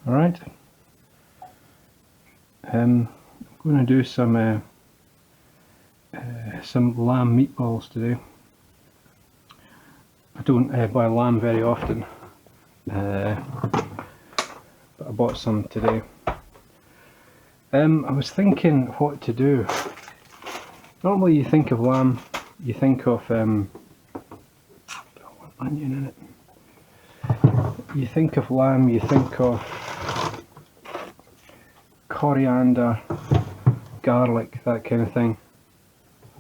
Alright, I'm going to do some lamb meatballs today. I don't buy lamb very often, but I bought some today. I was thinking what to do. Normally you think of lamb, you think of onion in it. You think of lamb, you think of coriander, garlic, that kind of thing.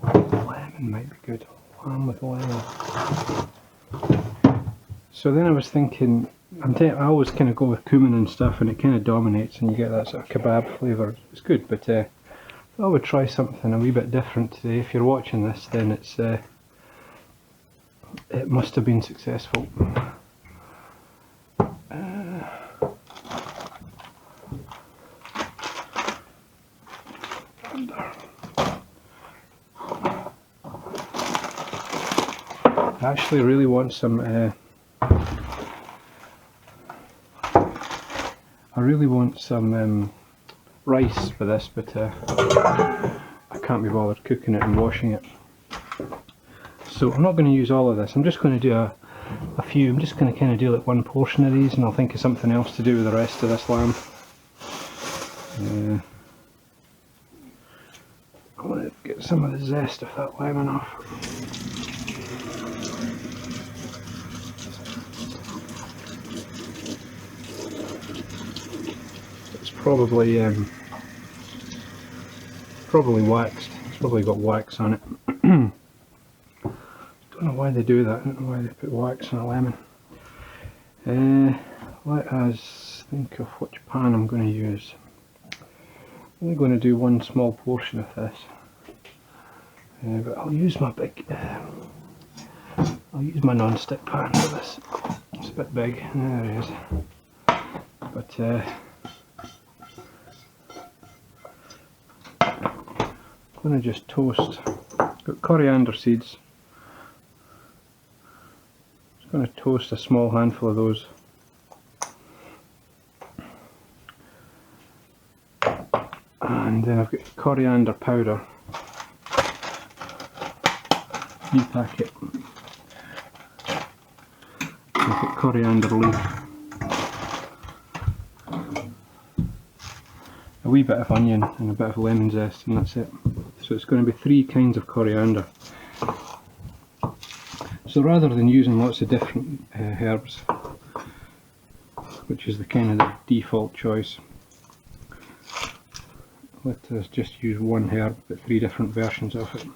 Lemon might be good. Lamb with lemon. So then I was thinking, I always kind of go with cumin and stuff, and it kind of dominates, and you get that sort of kebab flavour. It's good, but I would try something a wee bit different today. If you're watching this, then it must have been successful. I actually really want some rice for this, but I can't be bothered cooking it and washing it. So I'm not going to use all of this. I'm just going to do a few. I'm just going to kind of do like one portion of these, and I'll think of something else to do with the rest of this lamb. I want to get some of the zest of that lemon off. It's probably waxed. It's probably got wax on it. Don't know why they do that. I don't know why they put wax on a lemon. Let us think of which pan I'm going to use. I'm only going to do one small portion of this, but I'll use my non-stick pan for this. It's a bit big. There it is. But I'm going to just toast. Got coriander seeds. Just going to toast a small handful of those. And then I've got coriander powder, new packet. I've got coriander leaf, a wee bit of onion and a bit of lemon zest, and that's it. So it's going to be 3 kinds of coriander. So rather than using lots of different herbs, which is the kind of the default choice, let us just use one herb, but 3 different versions of it.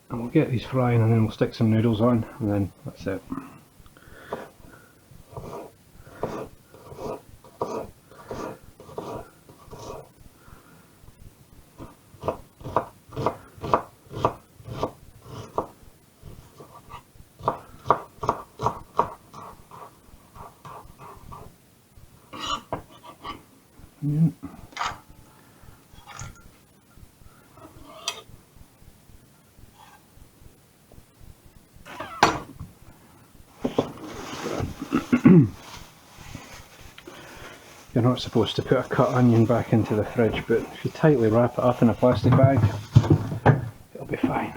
And we'll get these frying, and then we'll stick some noodles on, and then that's it. Yeah. You're not supposed to put a cut onion back into the fridge, but if you tightly wrap it up in a plastic bag, it'll be fine.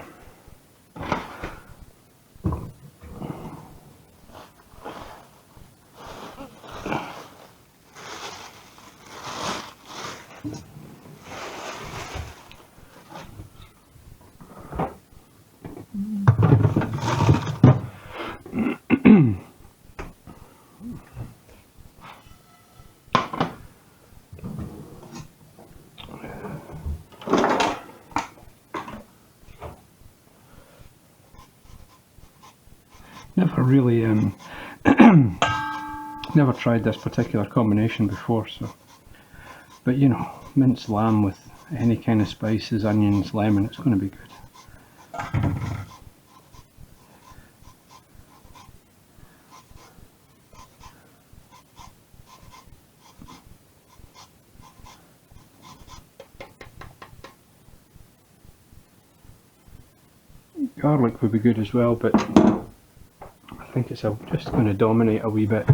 Never really never tried this particular combination before, so, but you know, minced lamb with any kind of spices, onions, lemon, it's going to be good. Garlic would be good as well, but I think it's just going to dominate a wee bit,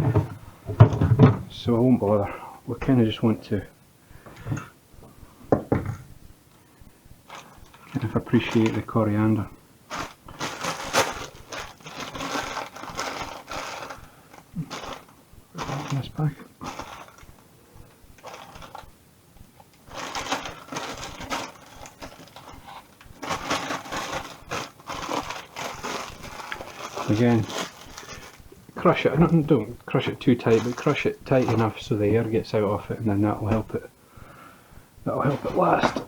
so I won't bother. We kind of just want to kind of appreciate the coriander. Put this packet. Again, crush it. Don't crush it too tight, but crush it tight enough so the air gets out of it, and then that'll help it. That'll help it last.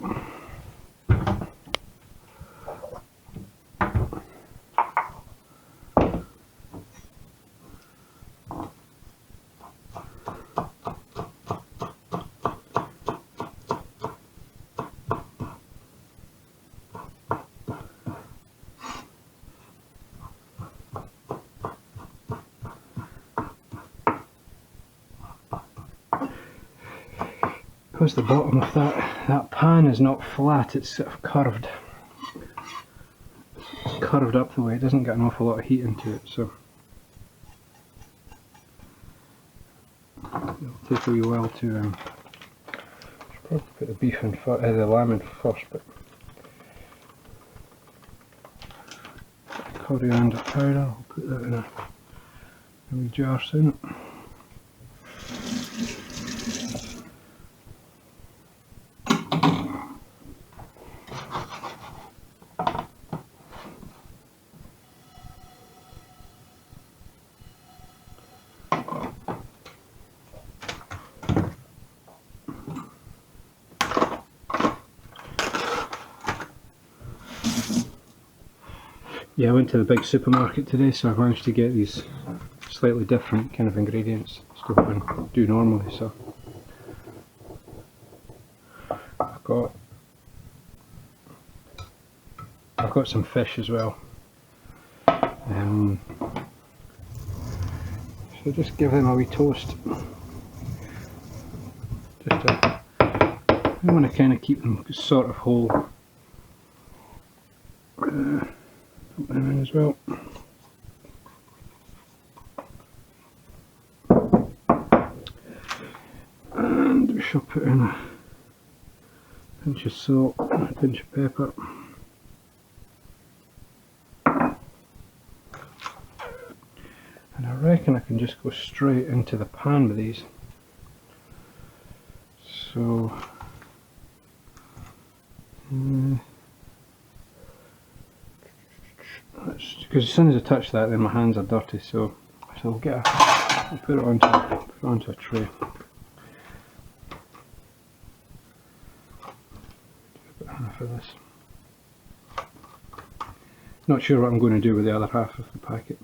Because the bottom of that pan is not flat, it's sort of curved. It's curved up the way, it doesn't get an awful lot of heat into it, so it'll take a wee while to should probably put the beef in the lamb in first, but coriander powder, I'll put that in a wee jar soon. Yeah, I went to the big supermarket today, so I managed to get these slightly different kind of ingredients to what I do normally. So I've got some fish as well. So just give them a wee toast. I want to kind of keep them sort of whole. Put them in as well. And we shall put in a pinch of salt and a pinch of pepper. And I reckon I can just go straight into the pan with these. So because as soon as I touch that, then my hands are dirty. So I'll put it onto a tray. Do about half of this. Not sure what I'm going to do with the other half of the packet.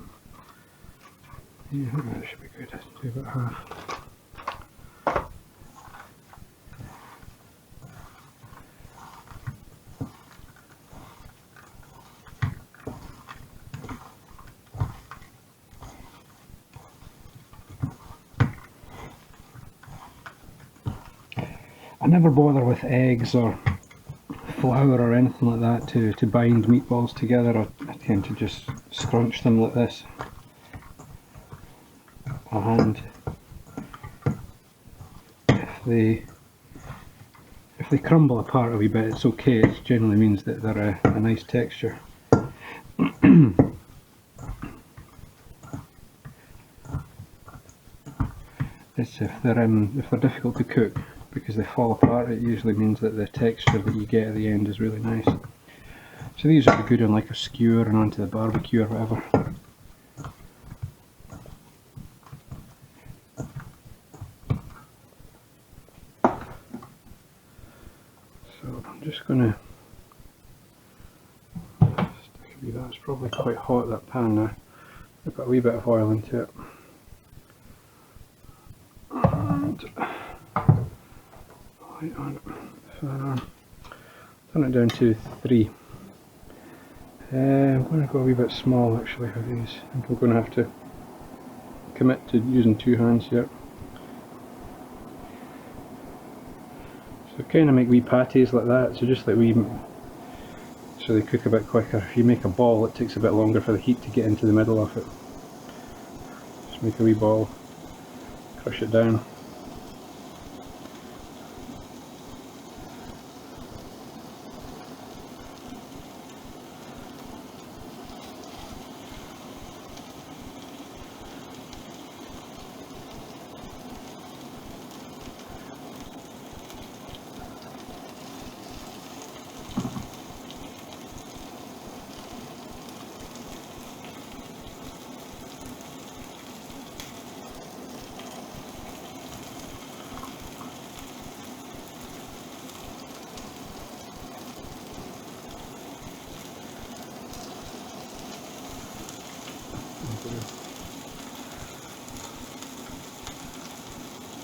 Yeah, that should be good. Do about half. I never bother with eggs or flour or anything like that to bind meatballs together. I tend to just scrunch them like this by hand. If they crumble apart a wee bit, it's okay. It generally means that they're a nice texture. It's if they're difficult to cook, because they fall apart, it usually means that the texture that you get at the end is really nice. So these would be good on like a skewer and onto the barbecue or whatever. So I'm just going to stick a wee bit. It's probably quite hot, that pan now. I've got a wee bit of oil into it. And light on it. Turn it down to 3. I'm going to go a wee bit small actually for these. I think I'm going to have to commit to using 2 hands here. So kind of make wee patties like that. So just like wee so they cook a bit quicker. If you make a ball, it takes a bit longer for the heat to get into the middle of it. Just make a wee ball, crush it down.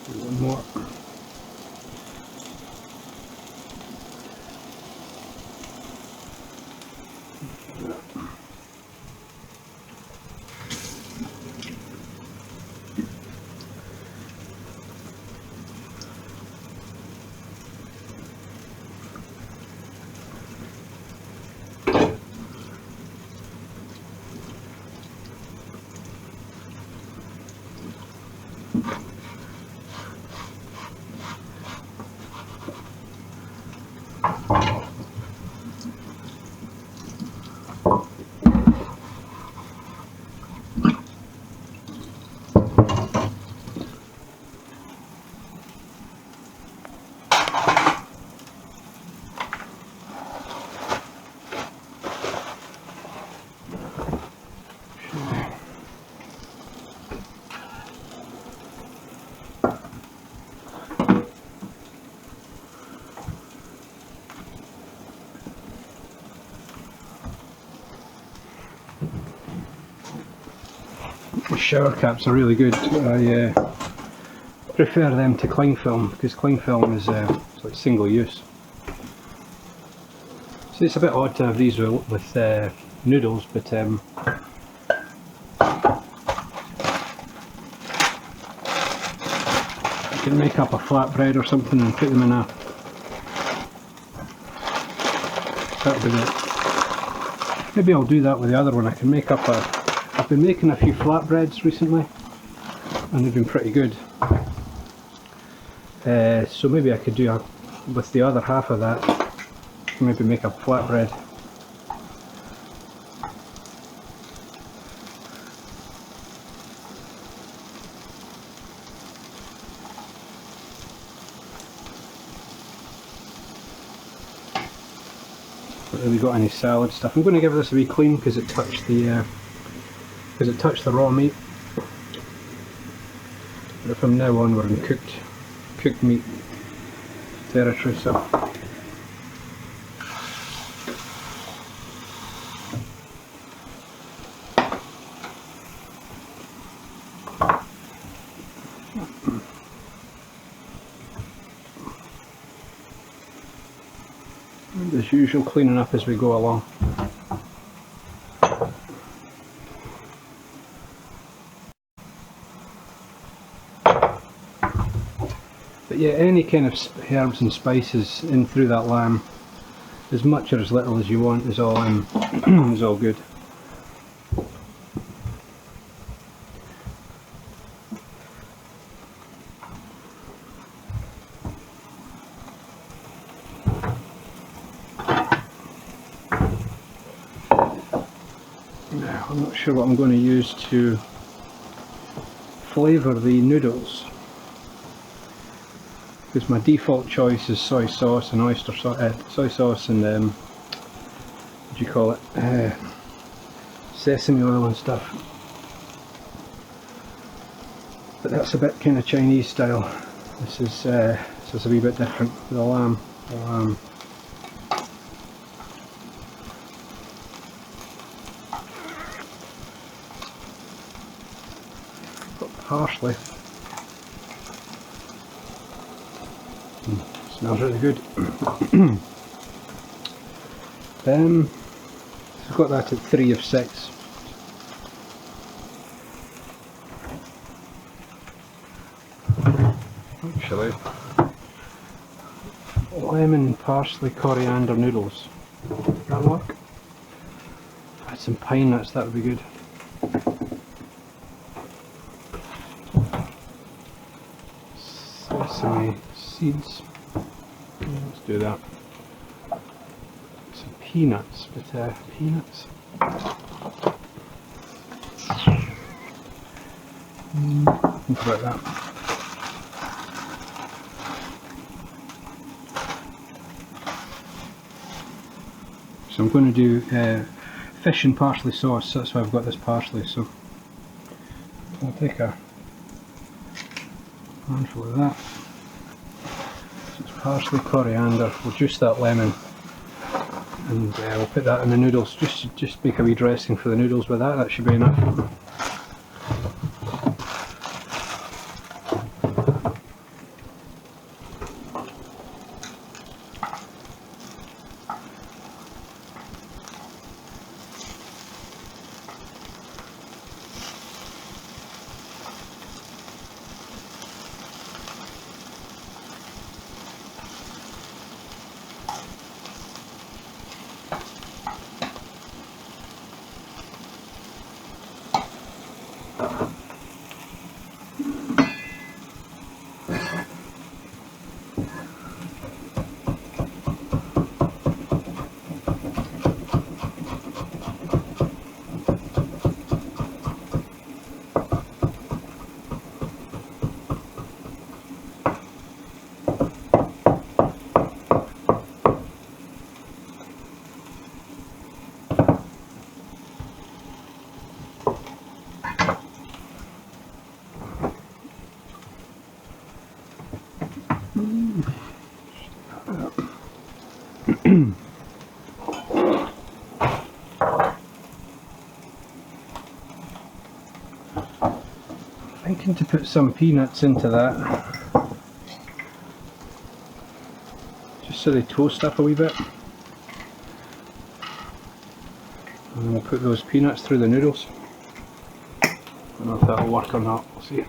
Do one more. The shower caps are really good. I prefer them to cling film because cling film is it's like single use. So it's a bit odd to have these with noodles, but I can make up a flatbread or something and put them in a. That'll be it. Maybe I'll do that with the other one. I can make up a. I've been making a few flatbreads recently and they've been pretty good. So maybe I could do with the other half of that, maybe make a flatbread. Not really got any salad stuff. I'm going to give this a wee clean because it touched the raw meat. But from now on we're in cooked meat territory, so and as usual, cleaning up as we go along. But yeah, any kind of herbs and spices in through that lamb, as much or as little as you want, is all is all good. Now, I'm not sure what I'm going to use to flavour the noodles, because my default choice is soy sauce and oyster sauce, soy sauce and what do you call it, sesame oil and stuff. But that's a bit kind of Chinese style. This is a wee bit different with the lamb. Got parsley. Smells really good. I've got that at 3 of 6. Actually, lemon, parsley, coriander noodles. That'll work. Add some pine nuts, that would be good. Sesame seeds. Let's do that. Some peanuts, but peanuts. Think about that. So I'm going to do fish and parsley sauce. That's why I've got this parsley. So I'll take a handful of that. So it's parsley, coriander. We'll juice that lemon, and we'll put that in the noodles. Just make a wee dressing for the noodles with that. That should be enough. Thinking to put some peanuts into that, just so they toast up a wee bit, and then we'll put those peanuts through the noodles. I don't know if that'll work or not, we'll see.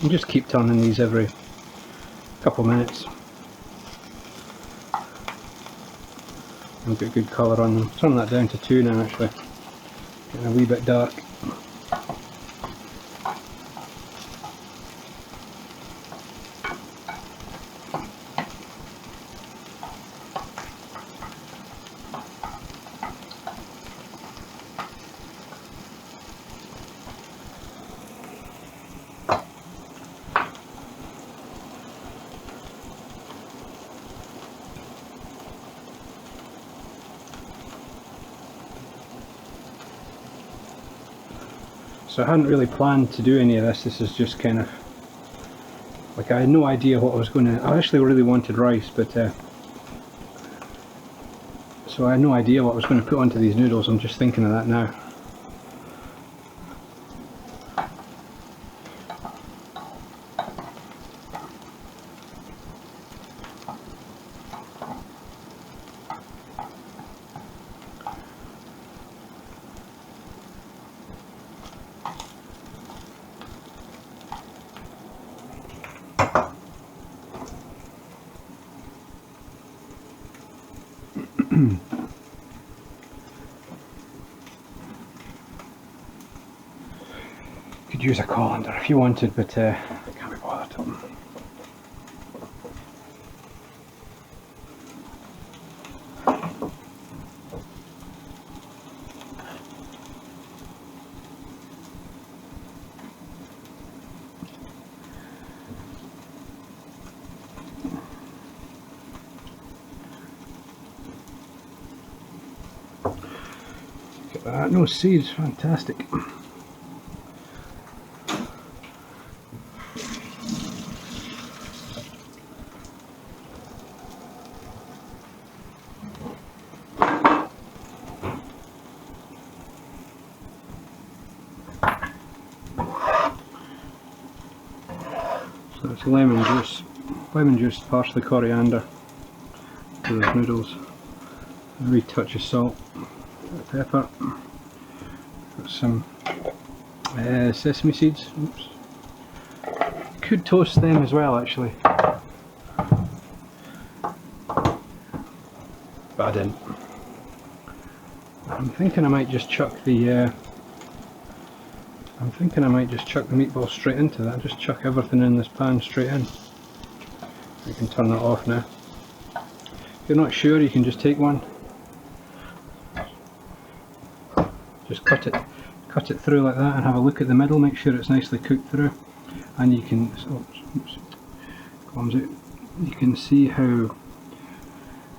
And just keep turning these every couple minutes. I've got good colour on them. Turn that down to 2 now actually. Getting a wee bit dark. So I hadn't really planned to do any of this. This is just kind of like, I had no idea what I was going to. I actually really wanted rice, but so I had no idea what I was going to put onto these noodles. I'm just thinking of that now. Could use a colander if you wanted, but I can't be bothered. Look at that, no seeds, fantastic. lemon juice, parsley, coriander to those noodles, a wee touch of salt, pepper, got some sesame seeds. Oops. Could toast them as well actually, but I didn't. I'm thinking I might just chuck the meatballs straight into that. Just chuck everything in this pan straight in. You can turn that off now. If you're not sure, you can just take one. Just cut it through like that and have a look at the middle. Make sure it's nicely cooked through. And you can, you can see how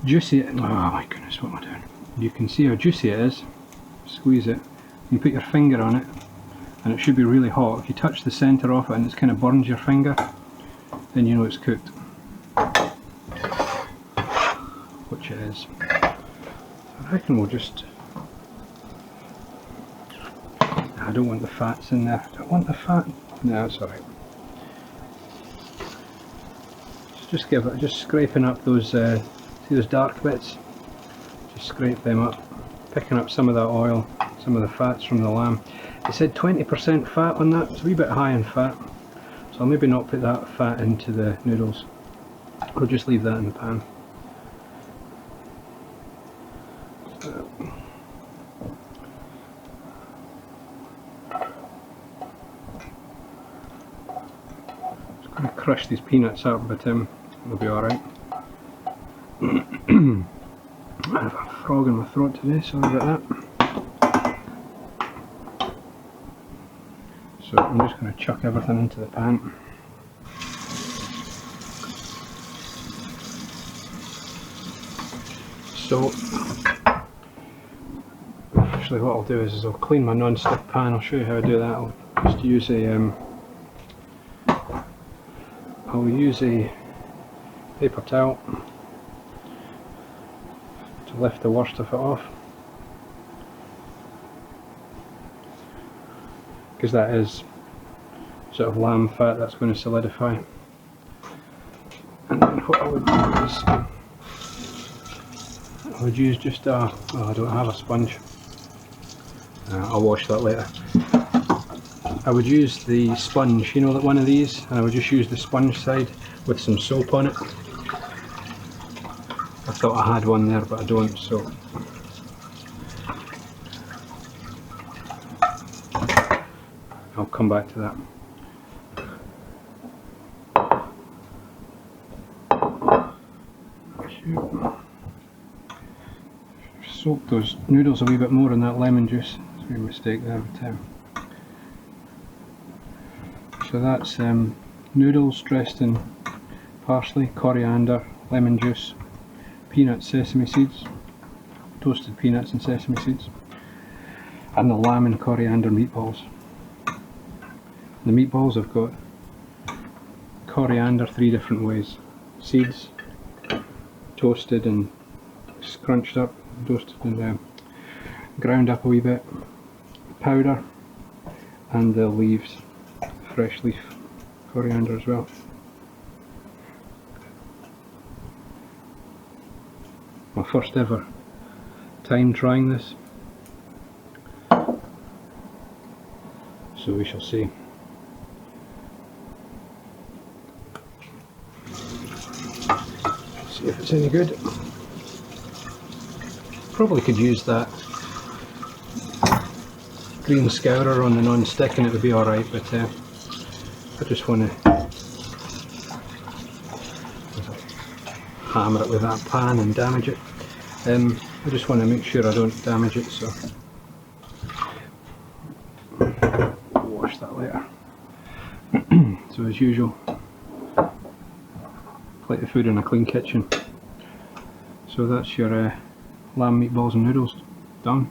juicy it. Oh my goodness, what am I doing? You can see how juicy it is. Squeeze it. You put your finger on it, and it should be really hot. If you touch the centre of it and it's kind of burns your finger, then you know it's cooked. Which it is. I reckon we'll just. I don't want the fats in there. I don't want the fat. No, it's alright. Just scraping up those. See those dark bits? Just scrape them up. Picking up some of that oil, some of the fats from the lamb. It said 20% fat on that. It's a wee bit high in fat, so I'll maybe not put that fat into the noodles. I'll just leave that in the pan. Just going to crush these peanuts up, but it'll be alright. I have a frog in my throat today, sorry about that. So I'm just going to chuck everything into the pan. So actually what I'll do is I'll clean my non-stick pan. I'll show you how I do that. I'll just use a paper towel to lift the worst of it off, because that is sort of lamb fat that's going to solidify. And then what I would do is I would use just a, oh, I don't have a sponge, I'll wash that later. I would use the sponge, you know, like one of these, and I would just use the sponge side with some soap on it. I thought I had one there, but I don't, so I'll come back to that. Soak those noodles a wee bit more in that lemon juice. That's a wee mistake there, but so that's noodles dressed in parsley, coriander, lemon juice, peanuts, sesame seeds, toasted peanuts and sesame seeds, and the lamb and coriander meatballs. The meatballs I've got coriander 3 different ways: seeds, toasted and scrunched up, toasted and ground up a wee bit, powder, and the leaves, fresh leaf coriander as well. My first ever time trying this, so we shall see. See if it's any good. Probably could use that green scourer on the non-stick and it would be alright, but I just want to hammer it with that pan and damage it. I just want to make sure I don't damage it, so I'll wash that later. So as usual, plate the food in a clean kitchen. So that's your lamb meatballs and noodles done.